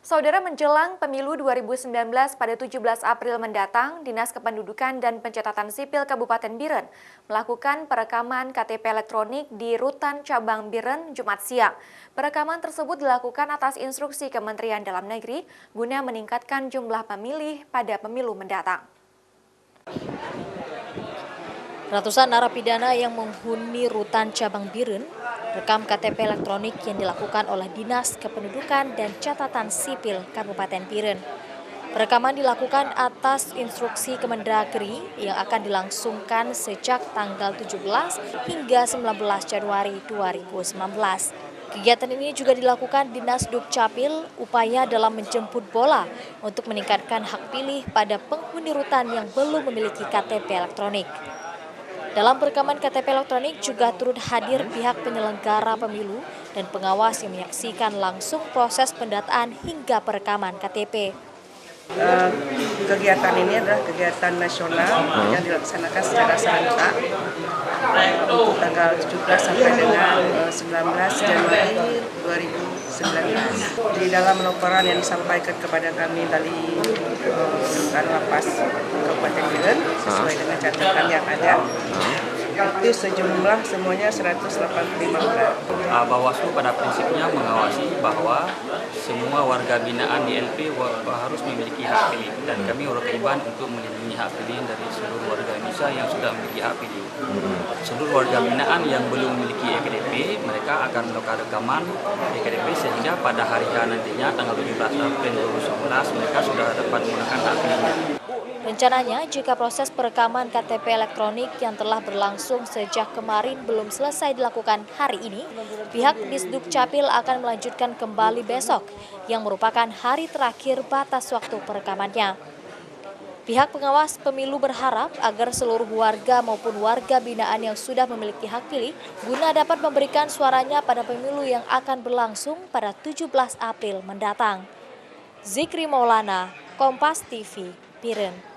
Saudara, menjelang pemilu 2019 pada 17 April mendatang, Dinas Kependudukan dan Pencatatan Sipil Kabupaten Biren melakukan perekaman KTP elektronik di Rutan Cabang Biren Jumat siang. Perekaman tersebut dilakukan atas instruksi Kementerian Dalam Negeri guna meningkatkan jumlah pemilih pada pemilu mendatang. Ratusan narapidana yang menghuni Rutan Cabang Biren rekam KTP elektronik yang dilakukan oleh Dinas Kependudukan dan Catatan Sipil Kabupaten Biren. Perekaman dilakukan atas instruksi Kemendagri yang akan dilangsungkan sejak tanggal 17 hingga 19 Januari 2019. Kegiatan ini juga dilakukan Dinas Dukcapil upaya dalam menjemput bola untuk meningkatkan hak pilih pada penghuni rutan yang belum memiliki KTP elektronik. Dalam perekaman KTP elektronik juga turut hadir pihak penyelenggara pemilu dan pengawas yang menyaksikan langsung proses pendataan hingga perekaman KTP. Kegiatan ini adalah kegiatan nasional yang dilaksanakan secara serentak untuk tanggal 17 sampai dengan 19 Januari 2019. Di dalam laporan yang disampaikan kepada kami dari Lapas Kabupaten Biren sesuai dengan catatan yang ada, itu sejumlah semuanya 185 orang. Bawaslu pada prinsipnya mengawasi bahwa semua warga binaan di LP harus memiliki hak pilih, dan kami berkewajiban untuk melindungi hak pilih dari seluruh warga Indonesia yang sudah memiliki hak pilih. Seluruh warga binaan yang belum memiliki EKDP, mereka akan melakukan rekaman EKDP sehingga pada hari H nantinya tanggal 17 April 2019 mereka sudah dapat menggunakan hak pilihnya. Rencananya, jika proses perekaman KTP elektronik yang telah berlangsung sejak kemarin belum selesai dilakukan hari ini, pihak Disdukcapil akan melanjutkan kembali besok, yang merupakan hari terakhir batas waktu perekamannya. Pihak pengawas pemilu berharap agar seluruh warga maupun warga binaan yang sudah memiliki hak pilih guna dapat memberikan suaranya pada pemilu yang akan berlangsung pada 17 April mendatang. Zikri Maulana, Kompas TV, Biren.